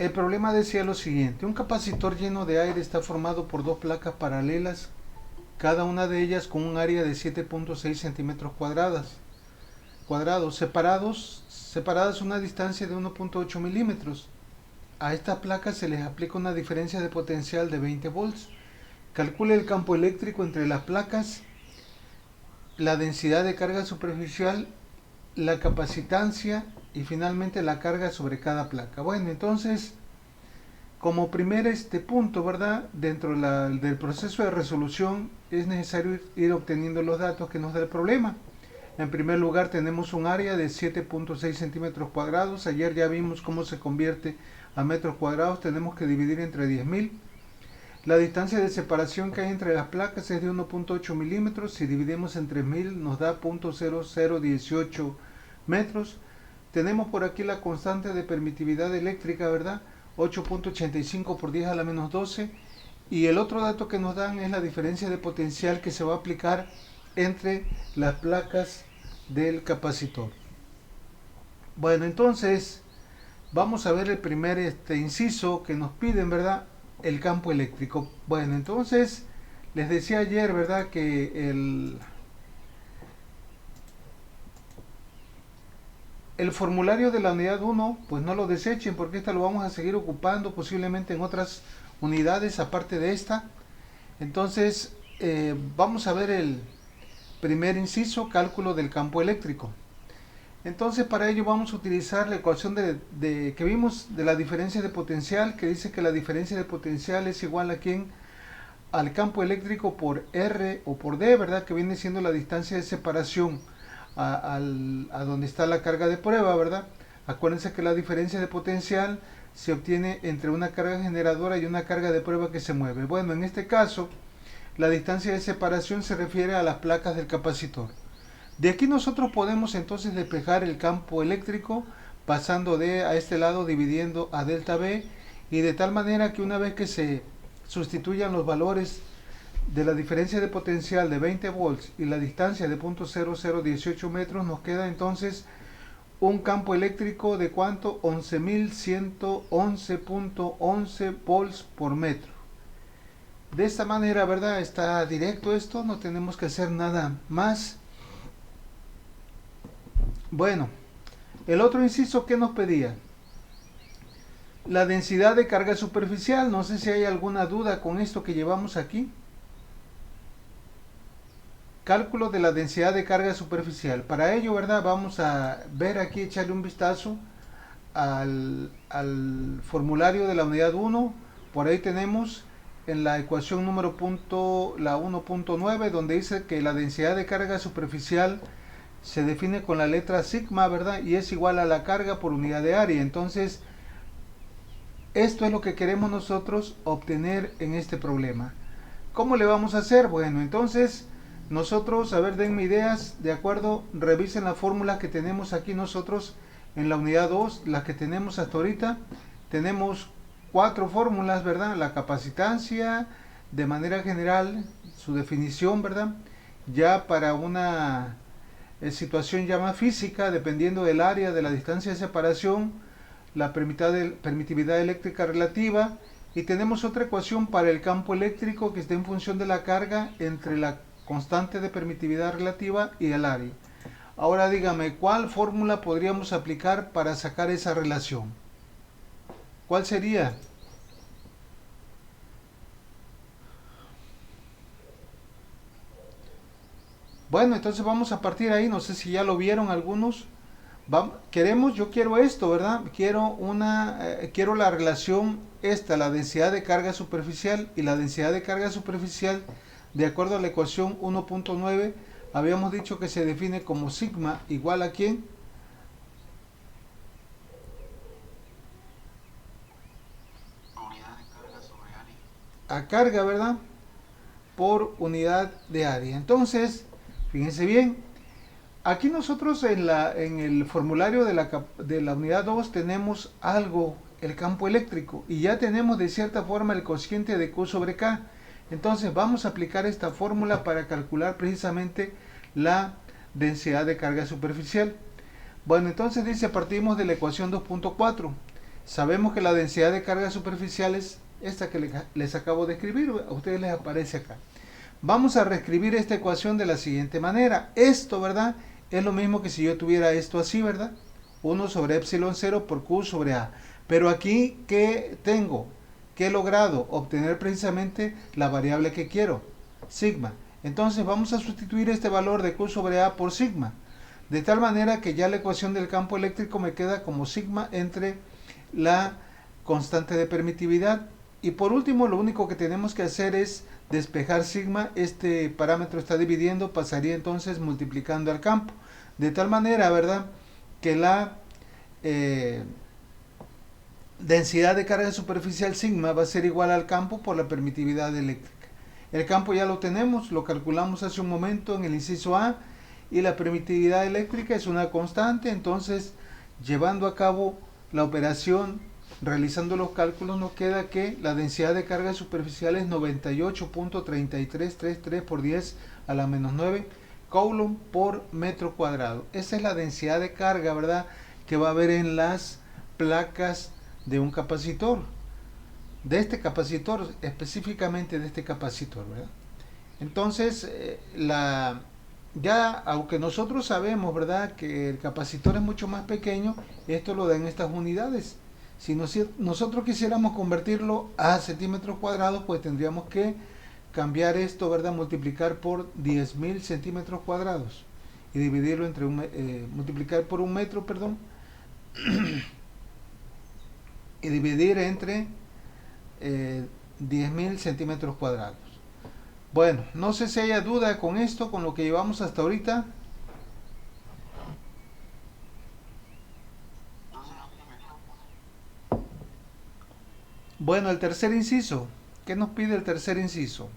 el problema decía lo siguiente: un capacitor lleno de aire está formado por dos placas paralelas, cada una de ellas con un área de 7.6 centímetros cuadrados, separadas una distancia de 1.8 milímetros. A estas placas se les aplica una diferencia de potencial de 20 volts. Calcule el campo eléctrico entre las placas, la densidad de carga superficial, la capacitancia y finalmente la carga sobre cada placa. Bueno, entonces, como primer punto, ¿verdad? Dentro del proceso de resolución es necesario ir obteniendo los datos que nos da el problema. En primer lugar tenemos un área de 7.6 centímetros cuadrados. Ayer ya vimos cómo se convierte a metros cuadrados. Tenemos que dividir entre 10.000. La distancia de separación que hay entre las placas es de 1.8 milímetros. Si dividimos entre 1000 nos da 0.0018 metros. Tenemos por aquí la constante de permitividad eléctrica, ¿verdad? 8.85 por 10 a la menos 12. Y el otro dato que nos dan es la diferencia de potencial que se va a aplicar entre las placas del capacitor. Bueno, entonces vamos a ver el primer inciso que nos piden, ¿verdad? El campo eléctrico. Bueno, entonces les decía ayer, ¿verdad?, que el formulario de la unidad 1, pues no lo desechen, porque esta lo vamos a seguir ocupando posiblemente en otras unidades aparte de esta. Entonces vamos a ver el primer inciso: cálculo del campo eléctrico. Entonces para ello vamos a utilizar la ecuación que vimos de la diferencia de potencial, que dice que la diferencia de potencial es igual a ¿quién? Al campo eléctrico por R o por D, ¿verdad? Que viene siendo la distancia de separación a donde está la carga de prueba, ¿verdad? Acuérdense que la diferencia de potencial se obtiene entre una carga generadora y una carga de prueba que se mueve. Bueno, en este caso la distancia de separación se refiere a las placas del capacitor. De aquí nosotros podemos entonces despejar el campo eléctrico pasando a este lado, dividiendo a delta B, y de tal manera que una vez que se sustituyan los valores de la diferencia de potencial de 20 volts y la distancia de 0.0018 metros, nos queda entonces un campo eléctrico de ¿cuánto? 11.111.11 volts por metro. De esta manera, ¿verdad?, está directo esto, no tenemos que hacer nada más. Bueno, el otro inciso que nos pedía: la densidad de carga superficial. No sé si hay alguna duda con esto que llevamos aquí. Cálculo de la densidad de carga superficial. Para ello, ¿verdad?, vamos a ver aquí, echarle un vistazo al formulario de la unidad 1. Por ahí tenemos en la ecuación número la 1.9, donde dice que la densidad de carga superficial se define con la letra sigma, ¿verdad? Y es igual a la carga por unidad de área. Entonces, esto es lo que queremos nosotros obtener en este problema. ¿Cómo le vamos a hacer? Bueno, entonces nosotros, a ver, denme ideas, de acuerdo, revisen las fórmulas que tenemos aquí nosotros en la unidad 2, las que tenemos hasta ahorita. Tenemos 4 fórmulas, ¿verdad? La capacitancia, de manera general, su definición, ¿verdad? Ya para una situación ya más física, dependiendo del área, de la distancia de separación, la permitividad eléctrica relativa, y tenemos otra ecuación para el campo eléctrico que está en función de la carga entre la constante de permitividad relativa y el área. Ahora dígame, ¿cuál fórmula podríamos aplicar para sacar esa relación? ¿Cuál sería? Bueno, entonces vamos a partir ahí. No sé si ya lo vieron algunos. Yo quiero esto, ¿verdad? Quiero la relación esta, la densidad de carga superficial, y la densidad de carga superficial, de acuerdo a la ecuación 1.9, habíamos dicho que se define como sigma igual a ¿quién? Unidad de carga sobre área. A carga, ¿verdad?, por unidad de área. Entonces, fíjense bien, aquí nosotros en el formulario de la unidad 2 tenemos algo, el campo eléctrico, y ya tenemos de cierta forma el cociente de Q sobre K. Entonces vamos a aplicar esta fórmula para calcular precisamente la densidad de carga superficial. Bueno, entonces dice, partimos de la ecuación 2.4. Sabemos que la densidad de carga superficial es esta que les acabo de escribir, a ustedes les aparece acá. Vamos a reescribir esta ecuación de la siguiente manera. Esto, ¿verdad? Es lo mismo que si yo tuviera esto así, ¿verdad? 1 sobre epsilon 0 por Q sobre A. Pero aquí, ¿qué tengo? ¿Qué he logrado? Obtener precisamente la variable que quiero, sigma. Entonces vamos a sustituir este valor de Q sobre A por sigma. De tal manera que ya la ecuación del campo eléctrico me queda como sigma entre la constante de permitividad. Y por último, lo único que tenemos que hacer es despejar sigma. Este parámetro está dividiendo, pasaría entonces multiplicando al campo. De tal manera, ¿verdad?, que la densidad de carga superficial sigma va a ser igual al campo por la permitividad eléctrica. El campo ya lo tenemos, lo calculamos hace un momento en el inciso A, y la permitividad eléctrica es una constante. Entonces, llevando a cabo la operación, realizando los cálculos, nos queda que la densidad de carga superficial es 98.3333 por 10 a la menos 9 coulomb por metro cuadrado. Esa es la densidad de carga, ¿verdad?, que va a haber en las placas de un capacitor, de este capacitor, específicamente de este capacitor, ¿verdad? Entonces, ya aunque nosotros sabemos, ¿verdad?, que el capacitor es mucho más pequeño, esto lo da en estas unidades. Si nosotros quisiéramos convertirlo a centímetros cuadrados, pues tendríamos que cambiar esto, ¿verdad?, multiplicar por 10.000 centímetros cuadrados y dividirlo entre multiplicar por un metro, perdón, y dividir entre 10.000 centímetros cuadrados. Bueno, no sé si haya duda con esto, con lo que llevamos hasta ahorita. Bueno, el tercer inciso. ¿Qué nos pide el tercer inciso?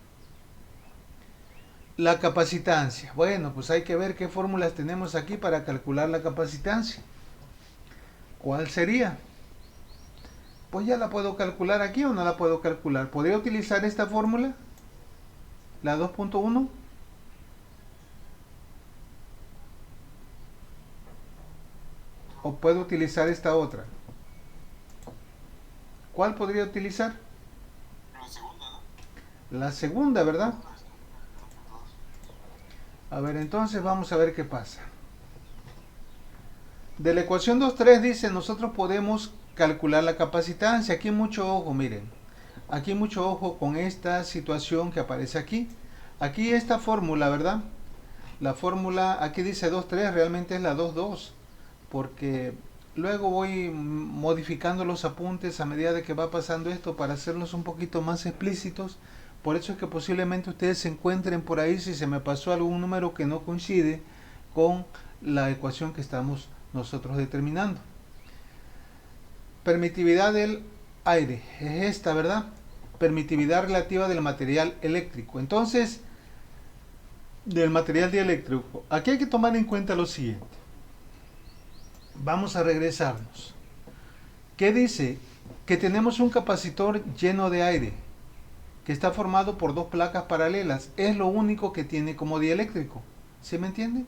La capacitancia. Bueno, pues hay que ver qué fórmulas tenemos aquí para calcular la capacitancia. ¿Cuál sería? Pues ya la puedo calcular aquí o no la puedo calcular. ¿Podría utilizar esta fórmula? La 2.1. ¿O puedo utilizar esta otra? ¿Cuál podría utilizar? La segunda, ¿no? La segunda, ¿verdad? A ver, entonces vamos a ver qué pasa. De la ecuación 2.3 dice, nosotros podemos calcular la capacitancia. Aquí mucho ojo, miren. Aquí mucho ojo con esta situación que aparece aquí. Aquí esta fórmula, ¿verdad? La fórmula, aquí dice 2.3, realmente es la 2.2. Porque luego voy modificando los apuntes a medida de que va pasando esto para hacerlos un poquito más explícitos. Por eso es que posiblemente ustedes se encuentren por ahí si se me pasó algún número que no coincide con la ecuación que estamos nosotros determinando. Permitividad del aire es esta, ¿verdad? Permitividad relativa del material eléctrico. Entonces, del material dieléctrico, aquí hay que tomar en cuenta lo siguiente. Vamos a regresarnos. ¿Qué dice? Que tenemos un capacitor lleno de aire, que está formado por dos placas paralelas. Es lo único que tiene como dieléctrico. ¿Sí me entiende?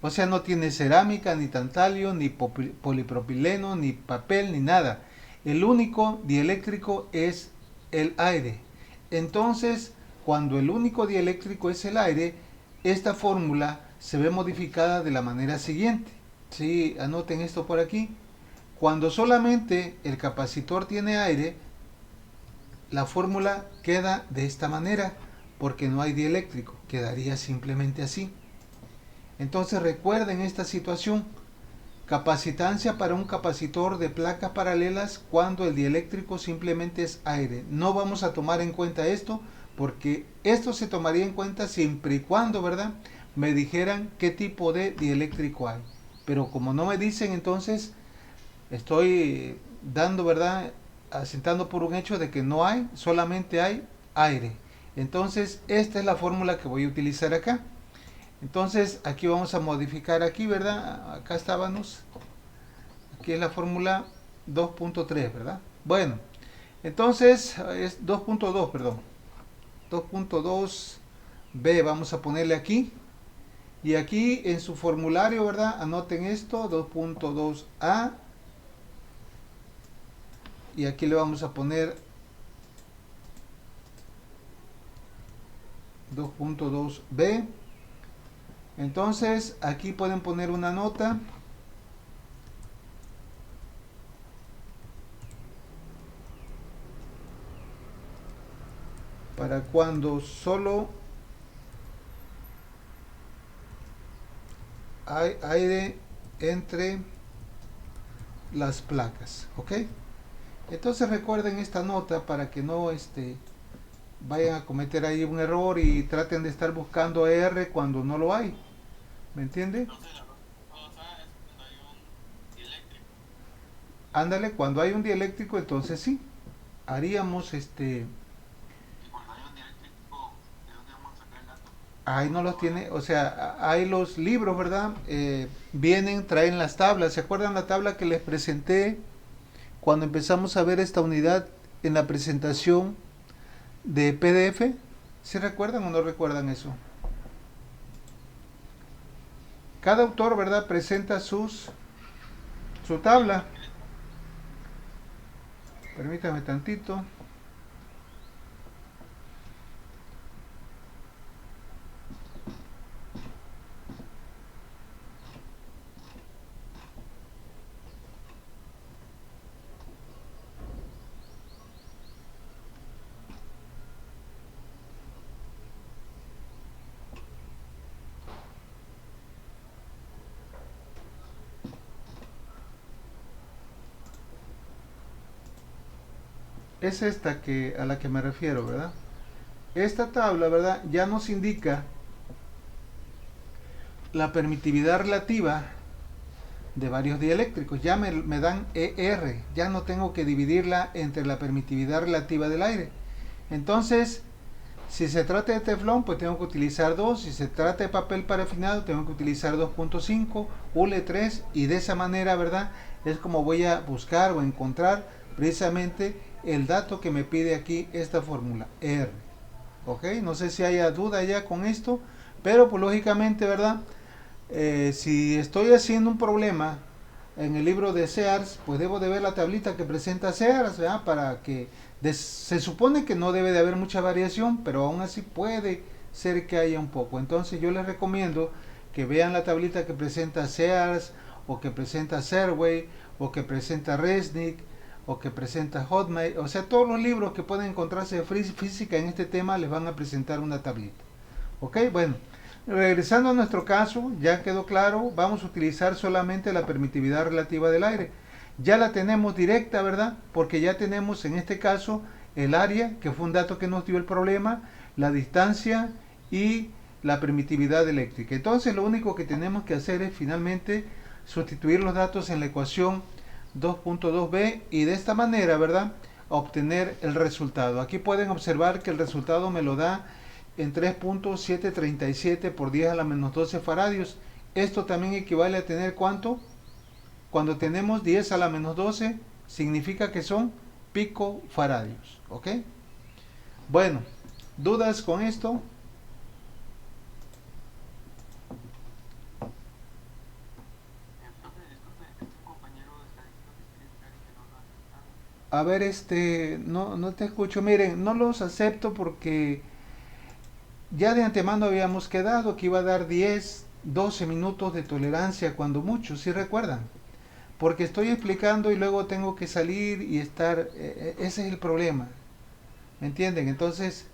O sea, no tiene cerámica, ni tantalio, ni polipropileno, ni papel, ni nada. El único dieléctrico es el aire. Entonces, cuando el único dieléctrico es el aire, esta fórmula se ve modificada de la manera siguiente. Sí, anoten esto por aquí. Cuando solamente el capacitor tiene aire, la fórmula queda de esta manera, porque no hay dieléctrico. Quedaría simplemente así. Entonces recuerden esta situación. Capacitancia para un capacitor de placas paralelas cuando el dieléctrico simplemente es aire. No vamos a tomar en cuenta esto, porque esto se tomaría en cuenta siempre y cuando, ¿verdad?, me dijeran qué tipo de dieléctrico hay. Pero como no me dicen, entonces estoy dando, ¿verdad?, asentando por un hecho de que no hay, solamente hay aire. Entonces esta es la fórmula que voy a utilizar acá. Entonces aquí vamos a modificar aquí, ¿verdad? Acá estábamos. Aquí es la fórmula 2.3, ¿verdad? Bueno, entonces es 2.2, perdón. 2.2b vamos a ponerle aquí. Y aquí en su formulario, ¿verdad?, anoten esto, 2.2a y aquí le vamos a poner 2.2b. Entonces aquí pueden poner una nota para cuando solo hay aire entre las placas, ¿ok? Entonces recuerden esta nota para que no vayan a cometer ahí un error y traten de estar buscando R cuando no lo hay, ¿me entiende? Ándale, cuando hay un dieléctrico, entonces sí, haríamos ahí no los tiene, o sea, hay los libros, ¿verdad? Vienen, traen las tablas. ¿Se acuerdan la tabla que les presenté cuando empezamos a ver esta unidad en la presentación de PDF? ¿Se recuerdan o no recuerdan eso? Cada autor, ¿verdad? Presenta su tabla. Permítame tantito. Es esta a la que me refiero, ¿verdad? Esta tabla, ¿verdad? Ya nos indica la permitividad relativa de varios dieléctricos. Ya me dan ER, ya no tengo que dividirla entre la permitividad relativa del aire. Entonces, si se trata de teflón, pues tengo que utilizar 2. Si se trata de papel parafinado, tengo que utilizar 2.5, hule 3. Y de esa manera, ¿verdad? Es como voy a buscar o encontrar precisamente el dato que me pide aquí esta fórmula, R. ¿Ok? No sé si haya duda ya con esto, pero pues lógicamente, ¿verdad? Si estoy haciendo un problema en el libro de Sears, pues debo de ver la tablita que presenta Sears, ¿verdad? Para que se supone que no debe de haber mucha variación, pero aún así puede ser que haya un poco. Entonces yo les recomiendo que vean la tablita que presenta Sears, o que presenta Serway, o que presenta Resnick, o que presenta Hotmail. O sea, todos los libros que pueden encontrarse de física en este tema les van a presentar una tablita. ¿Ok? Bueno. Regresando a nuestro caso, ya quedó claro, vamos a utilizar solamente la permitividad relativa del aire. Ya la tenemos directa, ¿verdad? Porque ya tenemos en este caso el área, que fue un dato que nos dio el problema, la distancia y la permitividad eléctrica. Entonces lo único que tenemos que hacer es finalmente sustituir los datos en la ecuación 2.2b y de esta manera, ¿verdad? Obtener el resultado. Aquí pueden observar que el resultado me lo da en 3.737 por 10 a la menos 12 faradios. Esto también equivale a tener ¿cuánto? Cuando tenemos 10 a la menos 12, significa que son picofaradios. ¿Ok? Bueno, ¿dudas con esto? A ver, no te escucho. Miren, no los acepto porque ya de antemano habíamos quedado que iba a dar 10, 12 minutos de tolerancia cuando mucho, ¿sí recuerdan? Porque estoy explicando y luego tengo que salir y estar, ese es el problema, ¿me entienden? Entonces,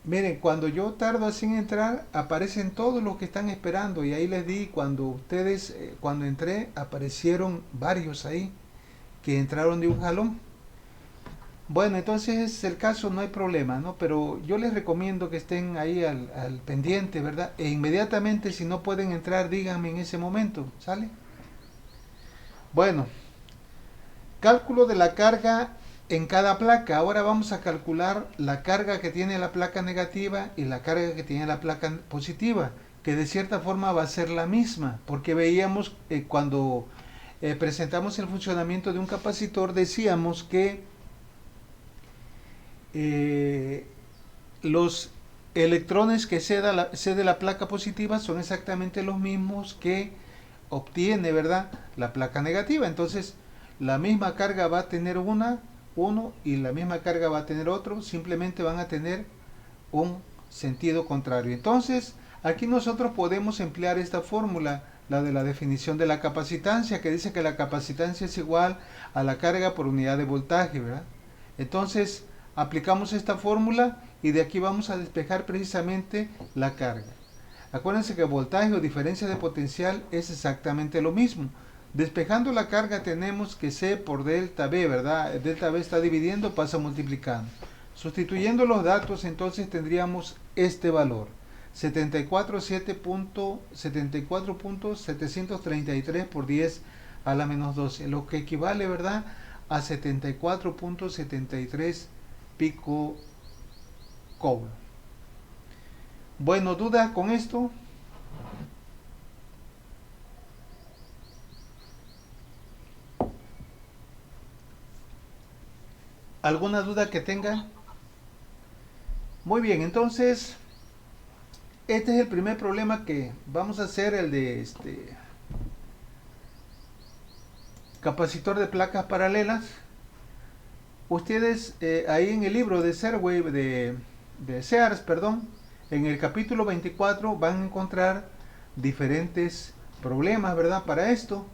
miren, cuando yo tardo así en entrar, aparecen todos los que están esperando y ahí les di, cuando ustedes, cuando entré, aparecieron varios ahí que entraron de un jalón. Bueno, entonces es el caso, no hay problema, ¿no? Pero yo les recomiendo que estén ahí al pendiente, ¿verdad? E inmediatamente, si no pueden entrar, díganme en ese momento, ¿sale? Bueno, cálculo de la carga en cada placa. Ahora vamos a calcular la carga que tiene la placa negativa y la carga que tiene la placa positiva, que de cierta forma va a ser la misma, porque veíamos cuando presentamos el funcionamiento de un capacitor, decíamos que eh, los electrones que cede la placa positiva son exactamente los mismos que obtiene, ¿verdad?, la placa negativa. Entonces, la misma carga va a tener uno y la misma carga va a tener otro, simplemente van a tener un sentido contrario. Entonces, aquí nosotros podemos emplear esta fórmula, la de la definición de la capacitancia, que dice que la capacitancia es igual a la carga por unidad de voltaje, ¿verdad? Entonces, aplicamos esta fórmula y de aquí vamos a despejar precisamente la carga. Acuérdense que voltaje o diferencia de potencial es exactamente lo mismo. Despejando la carga tenemos que C por delta B, ¿verdad? Delta B está dividiendo, pasa multiplicando. Sustituyendo los datos, entonces tendríamos este valor. 74.733 por 10 a la menos 12, lo que equivale, ¿verdad?, a 74.73 pico coulomb. Bueno, ¿duda con esto? ¿Alguna duda que tenga? Muy bien, entonces este es el primer problema que vamos a hacer, el de capacitor de placas paralelas. Ustedes ahí en el libro de Sears, perdón, en el capítulo 24 van a encontrar diferentes problemas, ¿verdad?, para esto.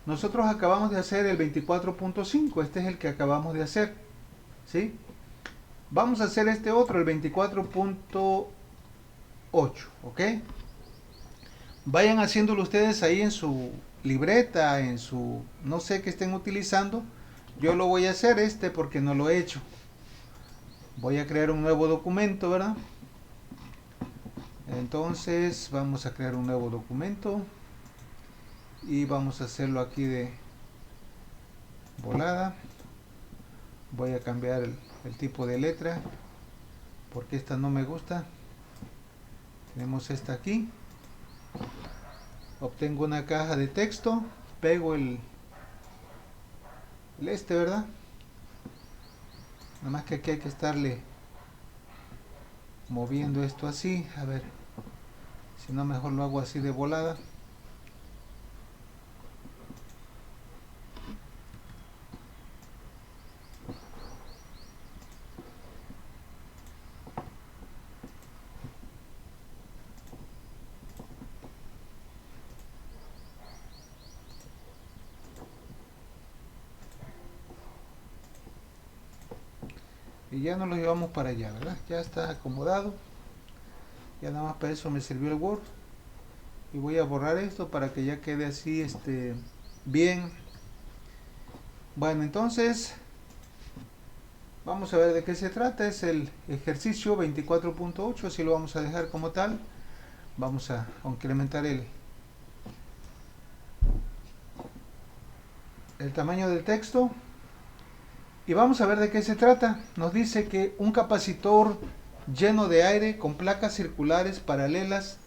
Nosotros acabamos de hacer el 24.5, este es el que acabamos de hacer, ¿sí? Vamos a hacer este otro, el 24.8, ¿ok? Vayan haciéndolo ustedes ahí en su libreta, en su, no sé qué estén utilizando. Yo lo voy a hacer porque no lo he hecho. Voy a crear un nuevo documento, ¿verdad? Entonces vamos a crear un nuevo documento y vamos a hacerlo aquí de volada. Voy a cambiar el tipo de letra porque esta no me gusta. Tenemos esta aquí. Obtengo una caja de texto, pego el ¿verdad? Nada más que aquí hay que estarle moviendo esto así, a ver, si no mejor lo hago así de volada. Y ya nos lo llevamos para allá, ¿verdad? Ya está acomodado. Ya nada más para eso me sirvió el Word. Y voy a borrar esto para que ya quede así bien. Bueno, entonces vamos a ver de qué se trata. Es el ejercicio 24.8, así lo vamos a dejar como tal. Vamos a incrementar el tamaño del texto. Y vamos a ver de qué se trata. Nos dice que un capacitor lleno de aire con placas circulares paralelas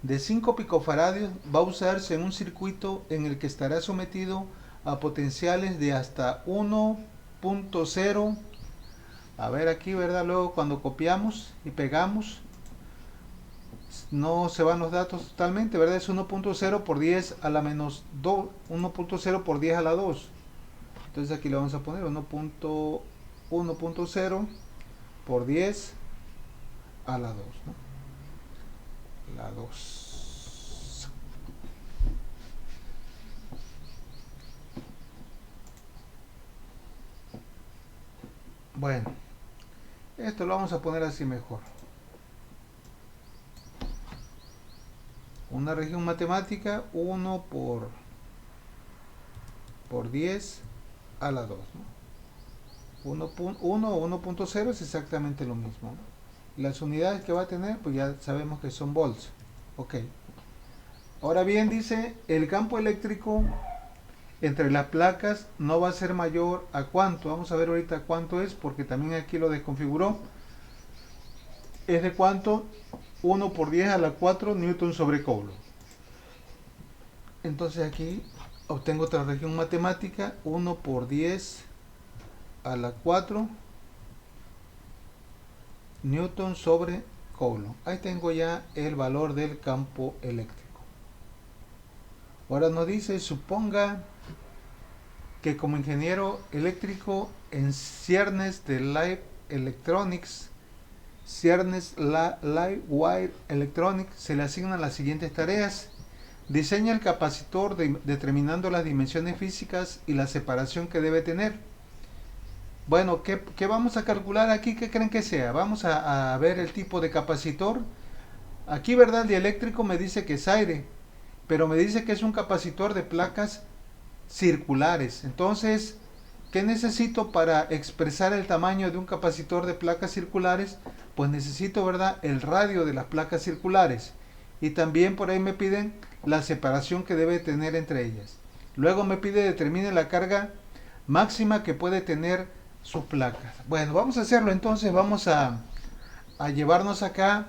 de 5 picofaradios va a usarse en un circuito en el que estará sometido a potenciales de hasta 1.0. A ver aquí, ¿verdad? Luego cuando copiamos y pegamos no se van los datos totalmente, ¿verdad? Es 1.0 por 10 a la menos 2, 1.0 por 10 a la 2. Entonces aquí le vamos a poner 1.0 por 10 a la 2, ¿no? La 2. Bueno, esto lo vamos a poner así mejor. Una región matemática, 1 por 10 a la 2, ¿no? 1 o 1.0 es exactamente lo mismo, ¿no? Las unidades que va a tener, pues ya sabemos que son volts. Ok. Ahora bien, dice, el campo eléctrico entre las placas no va a ser mayor a cuánto. Vamos a ver ahorita cuánto es, porque también aquí lo desconfiguró. Es de cuánto, 1 por 10 a la 4 newton sobre coulomb. Entonces aquí obtengo otra región matemática, 1 por 10 a la 4 Newton sobre Coulomb. Ahí tengo ya el valor del campo eléctrico. Ahora nos dice, suponga que como ingeniero eléctrico en ciernes de Light Electronics, ciernes Light Wire Electronics, se le asignan las siguientes tareas. Diseña el capacitor determinando las dimensiones físicas y la separación que debe tener. Bueno, ¿qué vamos a calcular aquí? ¿Qué creen que sea? Vamos a ver el tipo de capacitor. Aquí, ¿verdad? El dieléctrico me dice que es aire, pero me dice que es un capacitor de placas circulares. Entonces, ¿qué necesito para expresar el tamaño de un capacitor de placas circulares? Pues necesito, ¿verdad?, el radio de las placas circulares. Y también por ahí me piden la separación que debe tener entre ellas. Luego me pide determine la carga máxima que puede tener sus placas. Bueno, vamos a hacerlo entonces. Vamos a llevarnos acá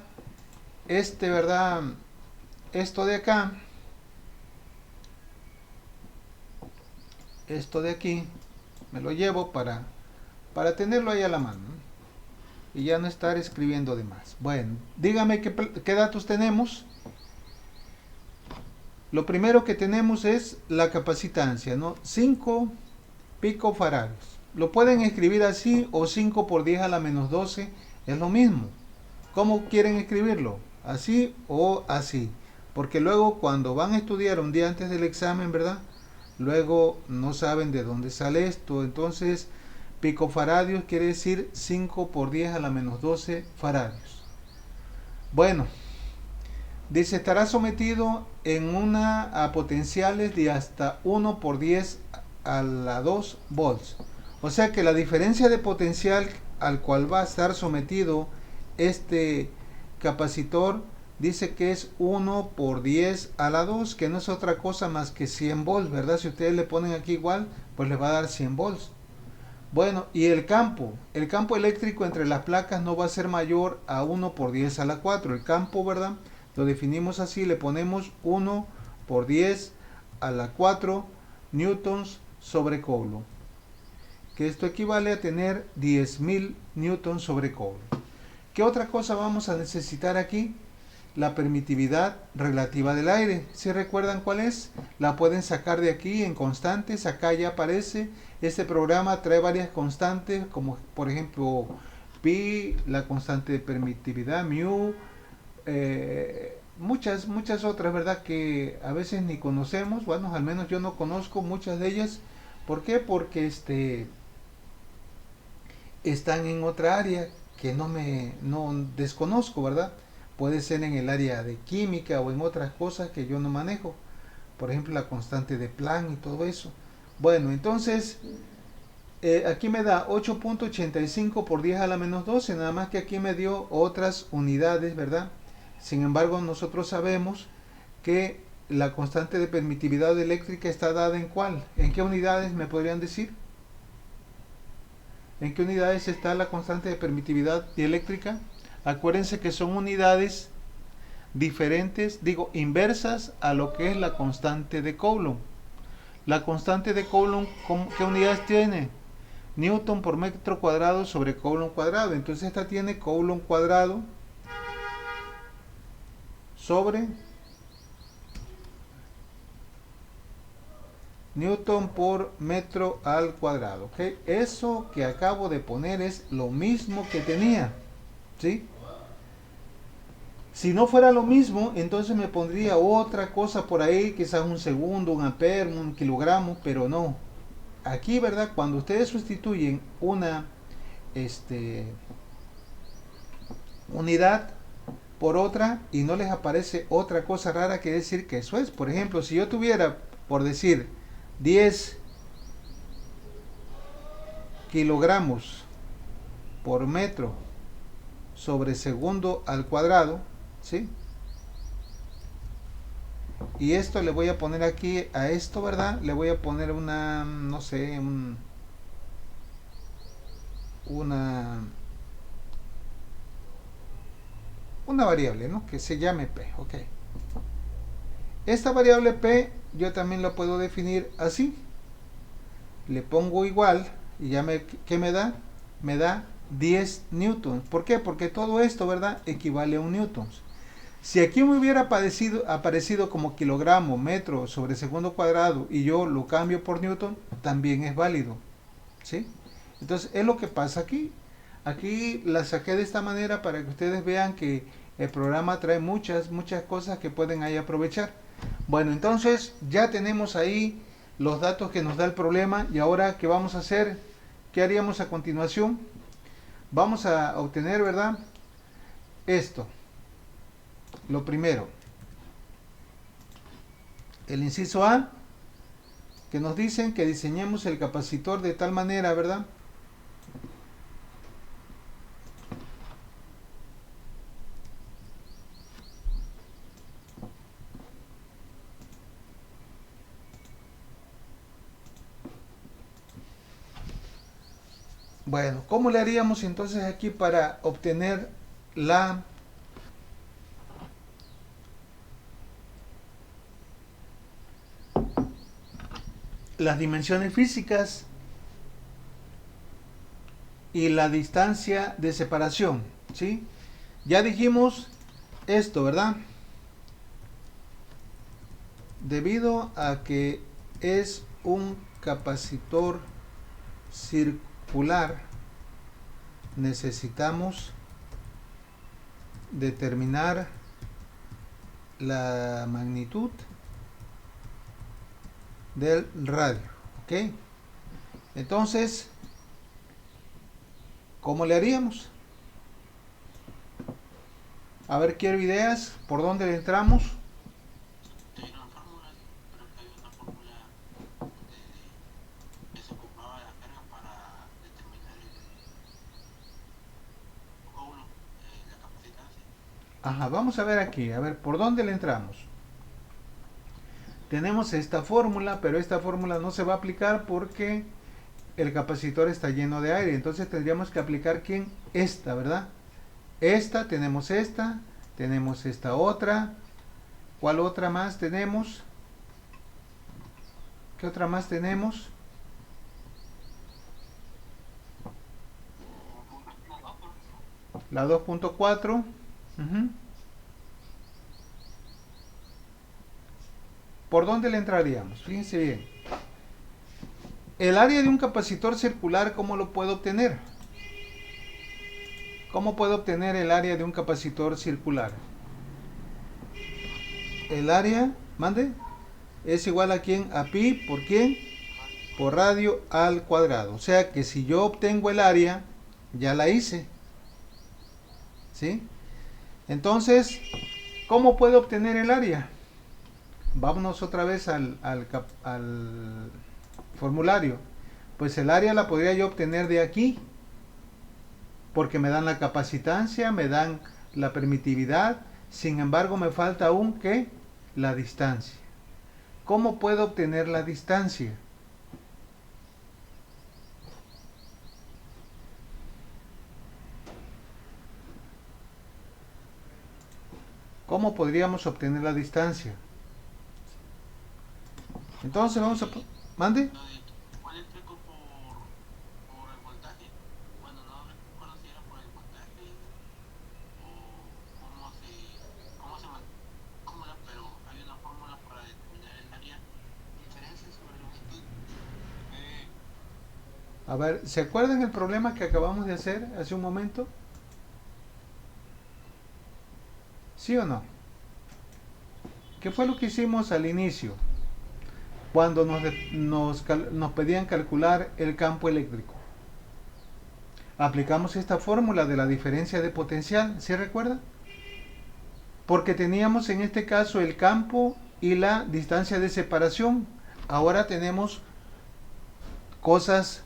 ¿verdad? Esto de acá. Esto de aquí me lo llevo para tenerlo ahí a la mano, ¿no? Y ya no estar escribiendo de más. Bueno, dígame qué datos tenemos. Lo primero que tenemos es la capacitancia, ¿no? 5 picofarados. Lo pueden escribir así o 5 por 10 a la menos 12, es lo mismo. ¿Cómo quieren escribirlo? Así o así. Porque luego cuando van a estudiar un día antes del examen, ¿verdad? Luego no saben de dónde sale esto. Entonces, picofaradios quiere decir 5 por 10 a la menos 12 faradios. Bueno, dice, estará sometido a potenciales de hasta 1 por 10 a la 2 volts. O sea que la diferencia de potencial al cual va a estar sometido este capacitor dice que es 1 por 10 a la 2, que no es otra cosa más que 100 volts, ¿verdad? Si ustedes le ponen aquí igual, pues le va a dar 100 volts. Bueno, y el campo eléctrico entre las placas no va a ser mayor a 1 por 10 a la 4. El campo, ¿verdad? Lo definimos así, le ponemos 1 por 10 a la 4 newtons sobre Coulomb. Que esto equivale a tener 10.000 newtons sobre Coulomb. ¿Qué otra cosa vamos a necesitar aquí? La permitividad relativa del aire. ¿Sí recuerdan cuál es? La pueden sacar de aquí en constantes. Acá ya aparece. Este programa trae varias constantes, como por ejemplo pi, la constante de permitividad, mu, muchas otras, ¿verdad? Que a veces ni conocemos. Bueno, al menos yo no conozco muchas de ellas. ¿Por qué? Porque están en otra área que no desconozco, ¿verdad? Puede ser en el área de química o en otras cosas que yo no manejo. Por ejemplo, la constante de Planck y todo eso. Bueno, entonces, aquí me da 8.85 por 10 a la menos 12, nada más que aquí me dio otras unidades, ¿verdad? Sin embargo, nosotros sabemos que la constante de permitividad eléctrica está dada en ¿cuál? ¿En qué unidades me podrían decir? ¿En qué unidades está la constante de permitividad dieléctrica? Acuérdense que son unidades diferentes, inversas a lo que es la constante de Coulomb. La constante de Coulomb, ¿qué unidades tiene? Newton por metro cuadrado sobre Coulomb cuadrado. Entonces esta tiene Coulomb cuadrado sobre Newton por metro al cuadrado. ¿Okay? Eso que acabo de poner es lo mismo que tenía. ¿Sí? Si no fuera lo mismo, entonces me pondría otra cosa por ahí, quizás un segundo, un ampere, un kilogramo, pero no. Aquí, ¿verdad? Cuando ustedes sustituyen una unidad por otra y no les aparece otra cosa rara, quiere decir que eso es. Por ejemplo, si yo tuviera, por decir, 10 kilogramos por metro sobre segundo al cuadrado, ¿sí? Y esto le voy a poner aquí a esto, ¿verdad? Le voy a poner una, no sé, una variable, ¿no? Que se llame P, ok. Esta variable P yo también la puedo definir así. Le pongo igual y ya ¿qué me da? Me da 10 newtons. ¿Por qué? Porque todo esto, ¿verdad?, equivale a un newton. Si aquí me hubiera aparecido como kilogramo, metro sobre segundo cuadrado y yo lo cambio por newton, también es válido. ¿Sí? Entonces es lo que pasa aquí. Aquí la saqué de esta manera para que ustedes vean que el programa trae muchas cosas que pueden ahí aprovechar. Bueno, entonces ya tenemos ahí los datos que nos da el problema y ahora ¿qué vamos a hacer? ¿Qué haríamos a continuación? Vamos a obtener, ¿verdad?, esto. Lo primero, el inciso A, que nos dicen que diseñemos el capacitor de tal manera, ¿verdad?, bueno, ¿cómo le haríamos entonces aquí para obtener la las dimensiones físicas y la distancia de separación? ¿Sí? Ya dijimos esto, ¿verdad? Debido a que es un capacitor circular, necesitamos determinar la magnitud del radio. ¿Ok? Entonces, ¿cómo le haríamos? A ver, quiero ideas. ¿Por dónde le entramos? Ajá, vamos a ver aquí. A ver, ¿por dónde le entramos? Tenemos esta fórmula, pero esta fórmula no se va a aplicar porque el capacitor está lleno de aire. Entonces tendríamos que aplicar ¿quién? Esta, ¿verdad? Tenemos esta otra. ¿Cuál otra más tenemos? ¿Qué otra más tenemos? La 2.4. ¿Por dónde le entraríamos? Fíjense bien. El área de un capacitor circular, ¿cómo lo puedo obtener? ¿Cómo puedo obtener el área de un capacitor circular? El área, mande, es igual a quién? A pi, ¿por quién? Por radio al cuadrado. O sea que si yo obtengo el área, ya la hice. ¿Sí? Entonces, ¿cómo puedo obtener el área? Vámonos otra vez al formulario. Pues el área la podría yo obtener de aquí, porque me dan la capacitancia, me dan la permitividad. Sin embargo, me falta aún que la distancia. ¿Cómo puedo obtener la distancia? ¿Cómo podríamos obtener la distancia? Entonces vamos a... ¿Mande? A ver, ¿se acuerdan el problema que acabamos de hacer hace un momento? ¿Sí o no? ¿Qué fue lo que hicimos al inicio? Cuando nos pedían calcular el campo eléctrico. Aplicamos esta fórmula de la diferencia de potencial, ¿sí recuerdan? Porque teníamos en este caso el campo y la distancia de separación. Ahora tenemos cosas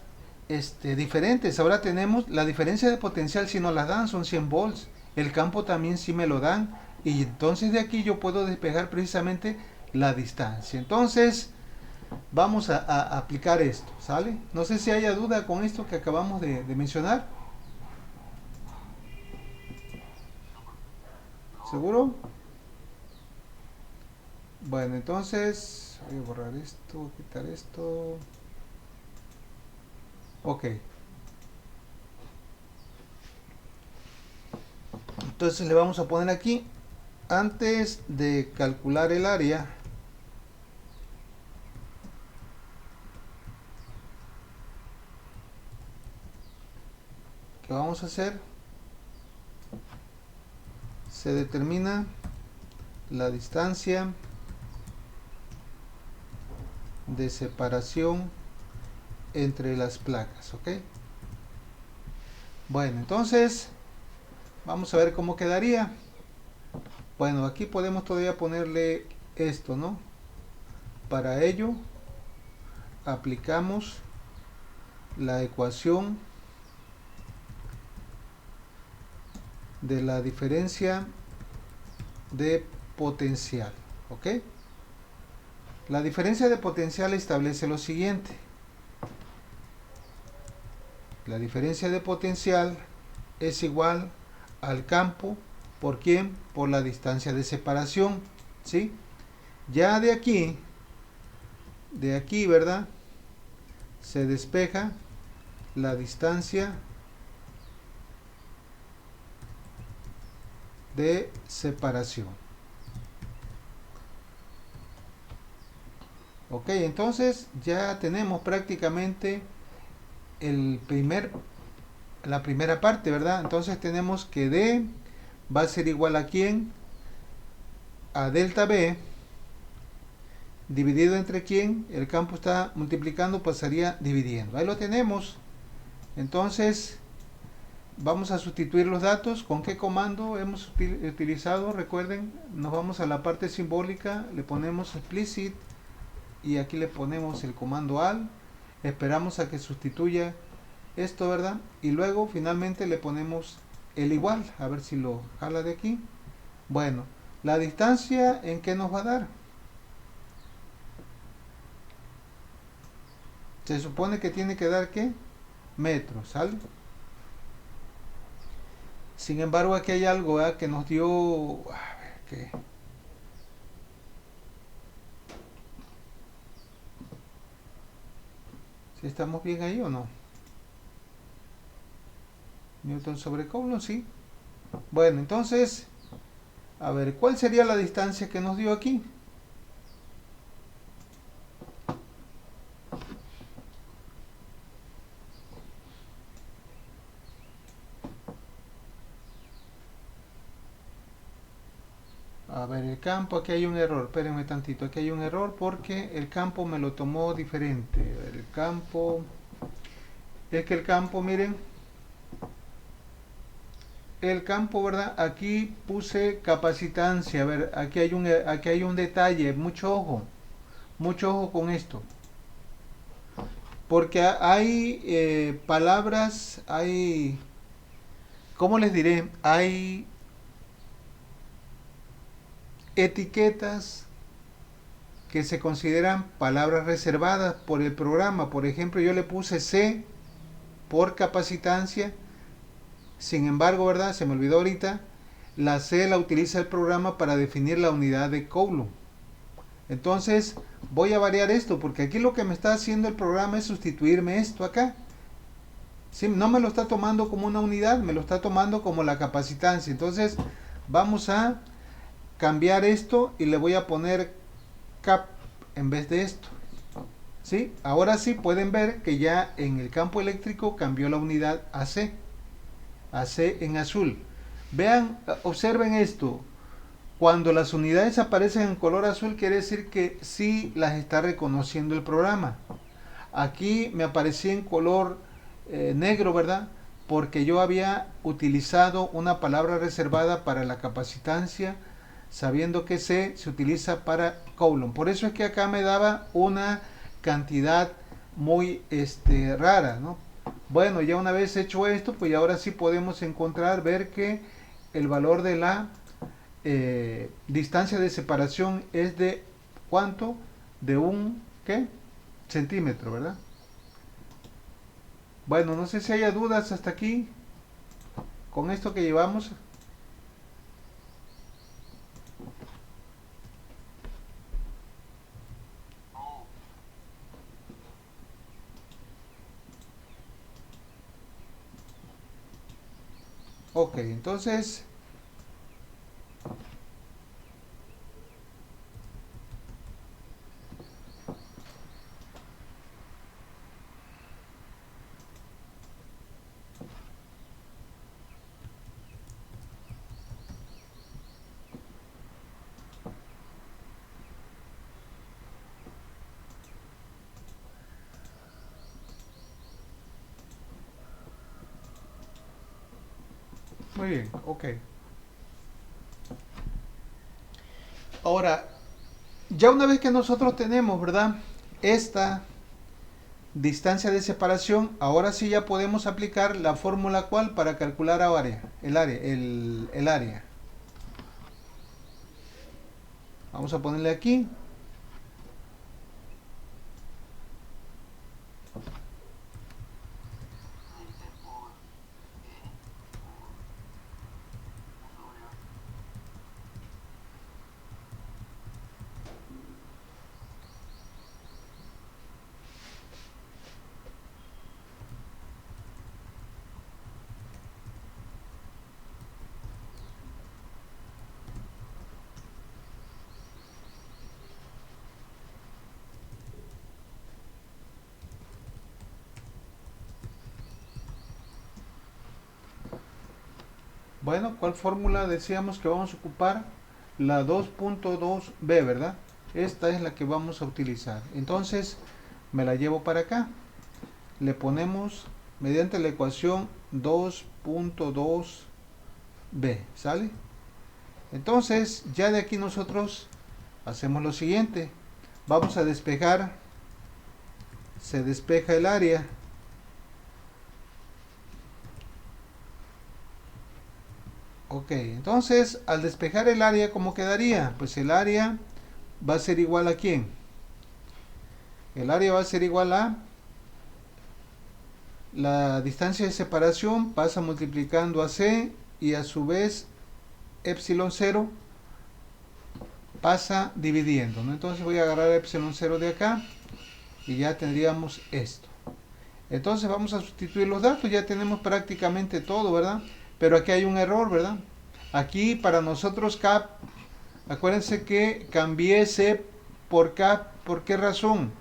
diferentes. Ahora tenemos la diferencia de potencial, si nos la dan son 100 volts. El campo también sí me lo dan. Y entonces de aquí yo puedo despejar precisamente la distancia. Entonces vamos a aplicar esto, ¿sale? No sé si haya duda con esto que acabamos de mencionar. ¿Seguro? Bueno, entonces voy a borrar esto, quitar esto. Ok. Entonces le vamos a poner aquí, antes de calcular el área, ¿qué vamos a hacer? Se determina la distancia de separación entre las placas, ¿ok? Bueno, entonces vamos a ver cómo quedaría. Bueno, aquí podemos todavía ponerle esto, ¿no? Para ello aplicamos la ecuación de la diferencia de potencial, ¿ok? La diferencia de potencial establece lo siguiente. La diferencia de potencial es igual al campo, ¿por quién? Por la distancia de separación, ¿sí? Ya de aquí, ¿verdad? Se despeja la distancia de separación. Ok, entonces ya tenemos prácticamente la primera parte, ¿verdad? Entonces tenemos que D va a ser igual a quién? A delta B dividido entre quién, el campo está multiplicando, pasaría dividiendo. Ahí lo tenemos. Entonces vamos a sustituir los datos. ¿Con qué comando hemos utilizado? Recuerden, nos vamos a la parte simbólica, le ponemos explicit y aquí le ponemos el comando al. Esperamos a que sustituya esto, ¿verdad? Y luego finalmente le ponemos el igual. A ver si lo jala de aquí. Bueno, la distancia, ¿en qué nos va a dar? Se supone que tiene que dar, ¿qué? Metros, ¿sale? Sin embargo, aquí hay algo, ¿verdad? Que nos dio... A ver, ¿qué? ¿Si estamos bien ahí o no? Newton sobre Coulomb, sí. Bueno, entonces, a ver, ¿cuál sería la distancia que nos dio aquí? A ver, el campo, aquí hay un error, espérenme tantito, aquí hay un error porque el campo me lo tomó diferente. A ver, el campo, es que el campo, miren, el campo, ¿verdad? Aquí puse capacitancia, a ver, aquí hay un detalle, mucho ojo con esto. Porque hay palabras, hay, ¿cómo les diré? Hay etiquetas que se consideran palabras reservadas por el programa. Por ejemplo, yo le puse C por capacitancia. Sin embargo, ¿verdad? Se me olvidó ahorita. La C la utiliza el programa para definir la unidad de Coulomb. Entonces, voy a variar esto porque aquí lo que me está haciendo el programa es sustituirme esto acá. ¿Sí? No me lo está tomando como una unidad, me lo está tomando como la capacitancia. Entonces, vamos a cambiar esto y le voy a poner cap en vez de esto. ¿Sí? Ahora sí pueden ver que ya en el campo eléctrico cambió la unidad a C en azul. Vean, observen esto. Cuando las unidades aparecen en color azul quiere decir que sí las está reconociendo el programa. Aquí me aparecía en color negro, ¿verdad? Porque yo había utilizado una palabra reservada para la capacitancia, sabiendo que C se utiliza para Coulomb. Por eso es que acá me daba una cantidad muy rara, ¿no? Bueno, ya una vez hecho esto, pues ahora sí podemos encontrar, ver que el valor de la distancia de separación es de ¿cuánto? De un, ¿qué? Centímetro, ¿verdad? Bueno, no sé si haya dudas hasta aquí con esto que llevamos. Ok, entonces Muy bien, ok. Ahora, ya una vez que nosotros tenemos, ¿verdad? Esta distancia de separación, ahora sí ya podemos aplicar la fórmula cual para calcular el área. Vamos a ponerle aquí. Bueno, ¿cuál fórmula decíamos que vamos a ocupar? La 2.2b, ¿verdad? Esta es la que vamos a utilizar. Entonces, me la llevo para acá. Le ponemos mediante la ecuación 2.2b, ¿sale? Entonces, ya de aquí nosotros hacemos lo siguiente. Vamos a despejar, se despeja el área. Ok, entonces al despejar el área, ¿cómo quedaría? Pues el área va a ser igual a ¿quién? El área va a ser igual a la distancia de separación, pasa multiplicando a C y a su vez epsilon 0 pasa dividiendo, ¿no? Entonces voy a agarrar epsilon 0 de acá y ya tendríamos esto. Entonces vamos a sustituir los datos, ya tenemos prácticamente todo, ¿verdad? Pero aquí hay un error, ¿verdad? Aquí para nosotros cap, acuérdense que cambié C por cap, ¿por qué razón?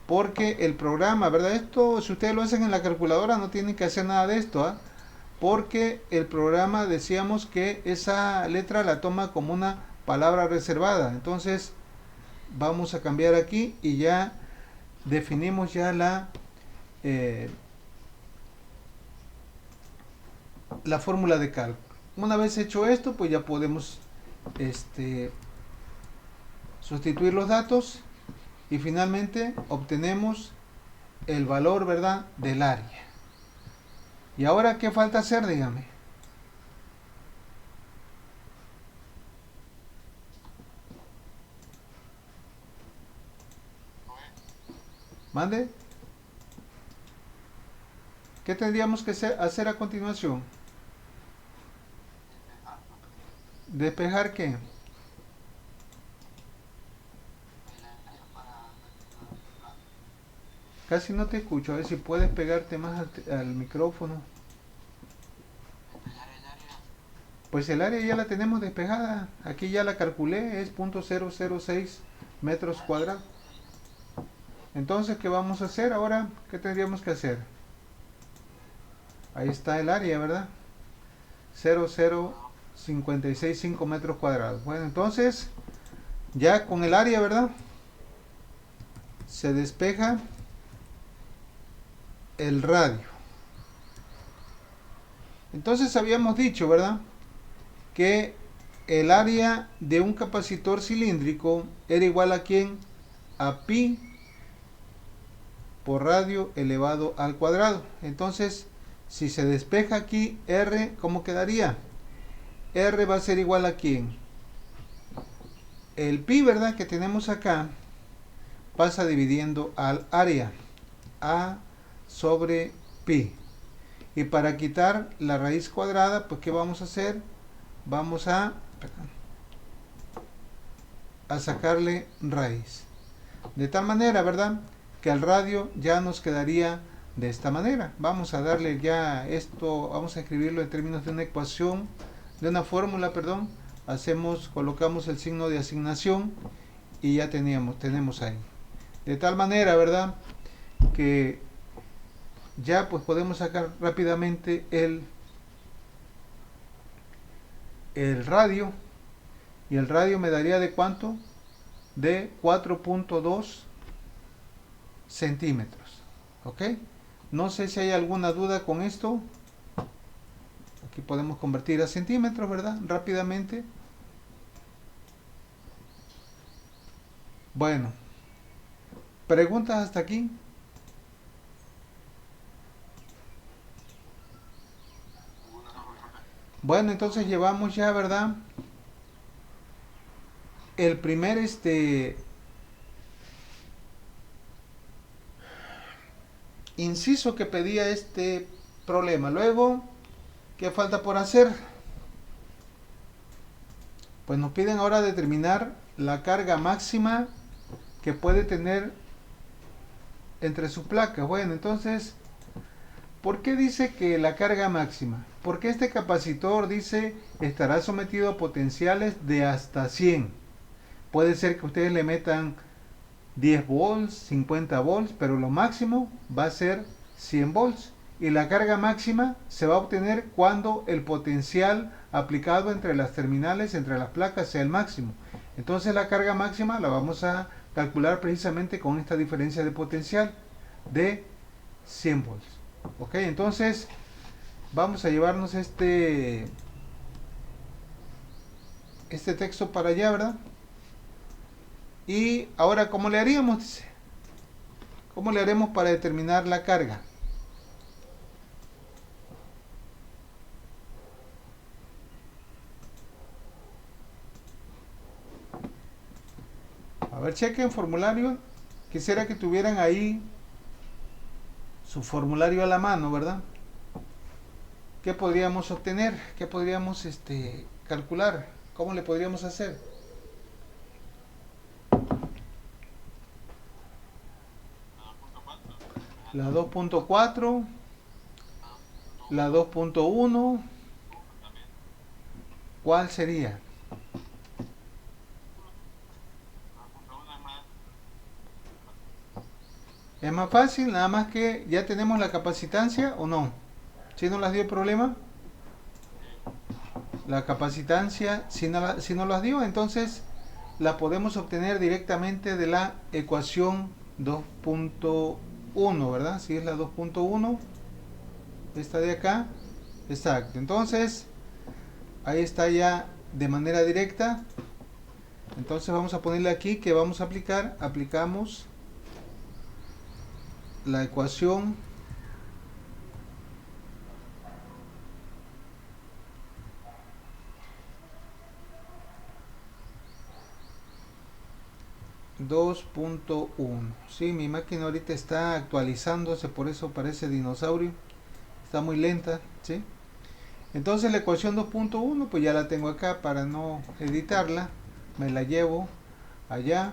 Porque el programa, ¿verdad? Esto, si ustedes lo hacen en la calculadora, no tienen que hacer nada de esto, ¿ah? Porque el programa decíamos que esa letra la toma como una palabra reservada. Entonces vamos a cambiar aquí y ya definimos ya la fórmula de cálculo. Una vez hecho esto, pues ya podemos sustituir los datos y finalmente obtenemos el valor, ¿verdad?, del área. ¿Y ahora qué falta hacer? Dígame. ¿Mande? ¿Qué tendríamos que hacer a continuación? ¿Despejar qué? Casi no te escucho. A ver si puedes pegarte más al micrófono. Pues el área ya la tenemos despejada. Aquí ya la calculé. Es .006 metros cuadrados. Entonces, ¿qué vamos a hacer ahora? ¿Qué tendríamos que hacer? Ahí está el área, ¿verdad? 0,0565 metros cuadrados. Bueno, entonces, ya con el área, ¿verdad? Se despeja el radio. Entonces habíamos dicho, ¿verdad?, que el área de un capacitor cilíndrico era igual a ¿quién? A pi por radio elevado al cuadrado. Entonces, si se despeja aquí R, ¿cómo quedaría? R va a ser igual a ¿quién? El pi, ¿verdad?, que tenemos acá, pasa dividiendo al área, A sobre pi. Y para quitar la raíz cuadrada, pues ¿qué vamos a hacer? Vamos a sacarle raíz. De tal manera, ¿verdad?, que al radio ya nos quedaría de esta manera. Vamos a darle ya esto, vamos a escribirlo en términos de una ecuación, de una fórmula, perdón. Colocamos el signo de asignación y ya tenemos ahí. De tal manera, ¿verdad?, que ya pues podemos sacar rápidamente el radio, y el radio me daría de ¿cuánto? De 4.2 centímetros. ¿Ok? No sé si hay alguna duda con esto. Ok. Aquí podemos convertir a centímetros, ¿verdad? Rápidamente. Bueno, ¿preguntas hasta aquí? Bueno, entonces llevamos ya, ¿verdad? El primer inciso que pedía este problema. Luego, ¿qué falta por hacer? Pues nos piden ahora determinar la carga máxima que puede tener entre sus placas. Bueno, entonces, ¿por qué dice que la carga máxima? Porque este capacitor dice estará sometido a potenciales de hasta 100. Puede ser que ustedes le metan 10 volts, 50 volts, pero lo máximo va a ser 100 volts. Y la carga máxima se va a obtener cuando el potencial aplicado entre las terminales, entre las placas, sea el máximo. Entonces la carga máxima la vamos a calcular precisamente con esta diferencia de potencial de 100 volts. Ok, entonces vamos a llevarnos este texto para allá, ¿verdad? Y ahora, ¿cómo le haríamos? Dice, ¿cómo le haremos para determinar la carga? A ver, chequen formulario. Quisiera que tuvieran ahí su formulario a la mano, ¿verdad? ¿Qué podríamos obtener? ¿Qué podríamos calcular? ¿Cómo le podríamos hacer? La 2.4, la 2.1, ¿cuál sería? Es más fácil, nada más que ya tenemos la capacitancia o no. Si no las dio problema, la capacitancia, si no las dio, entonces la podemos obtener directamente de la ecuación 2.1, ¿verdad? Si es la 2.1, esta de acá, exacto. Entonces, ahí está ya de manera directa. Entonces vamos a ponerle aquí que vamos a aplicar, aplicamos la ecuación 2.1. Sí, mi máquina ahorita está actualizándose, por eso parece dinosaurio. Está muy lenta, ¿sí? Entonces la ecuación 2.1 pues ya la tengo acá para no editarla. Me la llevo allá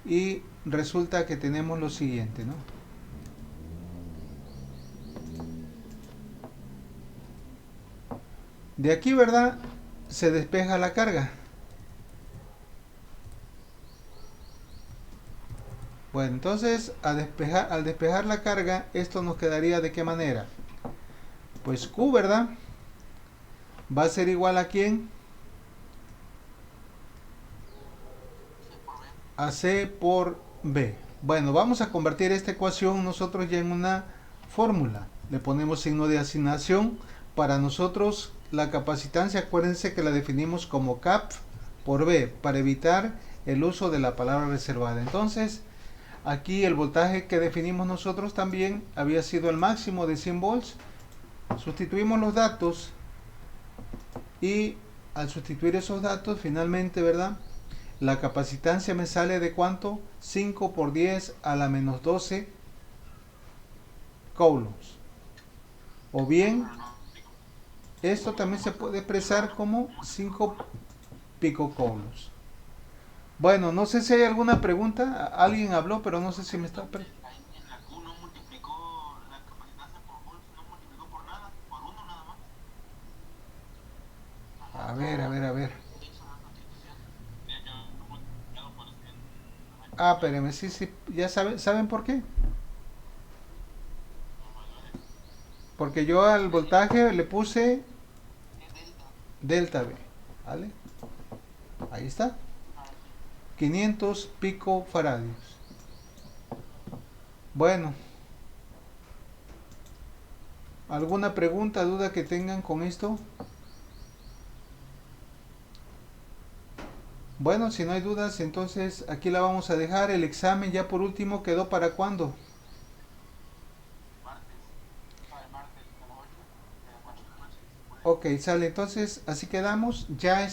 y resulta que tenemos lo siguiente, ¿no? De aquí, ¿verdad? Se despeja la carga. Bueno, entonces al despejar la carga, esto nos quedaría de qué manera. Pues Q, ¿verdad? Va a ser igual a ¿quién? A C por B. Bueno, vamos a convertir esta ecuación nosotros ya en una fórmula. Le ponemos signo de asignación. Para nosotros la capacitancia, acuérdense que la definimos como CAP por B, para evitar el uso de la palabra reservada. Entonces, aquí el voltaje que definimos nosotros también había sido el máximo de 100 volts. Sustituimos los datos y al sustituir esos datos, finalmente, ¿verdad? La capacitancia me sale de ¿cuánto? 5 por 10 a la menos 12 coulombs. O bien, esto también se puede expresar como 5 picocoulombs. Bueno, no sé si hay alguna pregunta. Alguien habló, pero no sé si me está... A ver, a ver, a ver. Ah, espérenme, sí, sí, ya ¿saben por qué? Porque yo al voltaje le puse delta V, ¿vale? Ahí está. 500 picofaradios. Bueno, ¿Alguna pregunta, duda que tengan con esto? Bueno, si no hay dudas, entonces aquí la vamos a dejar. El examen ya por último quedó para cuándo. Ok, sale. Entonces, así quedamos. Ya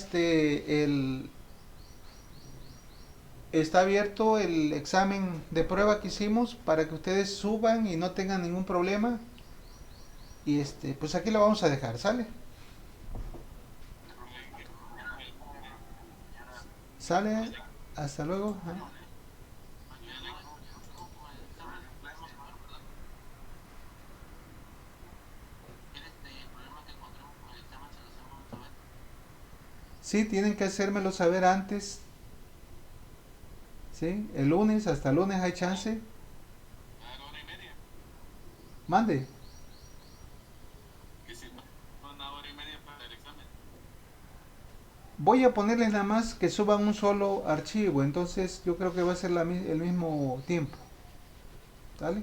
está abierto el examen de prueba que hicimos para que ustedes suban y no tengan ningún problema. Y pues aquí lo vamos a dejar, ¿sale? Sale. Hasta luego. Ajá. Sí, tienen que hacérmelo saber antes. ¿Sí? El lunes, hasta el lunes hay chance. Mande. Voy a ponerles nada más que suban un solo archivo, entonces yo creo que va a ser el mismo tiempo. ¿Sale?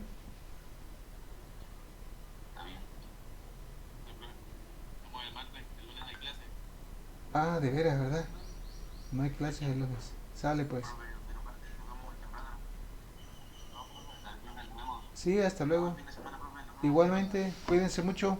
Ah, de veras, ¿verdad? No hay clases el lunes. Sale pues. Sí, hasta luego. Igualmente, cuídense mucho.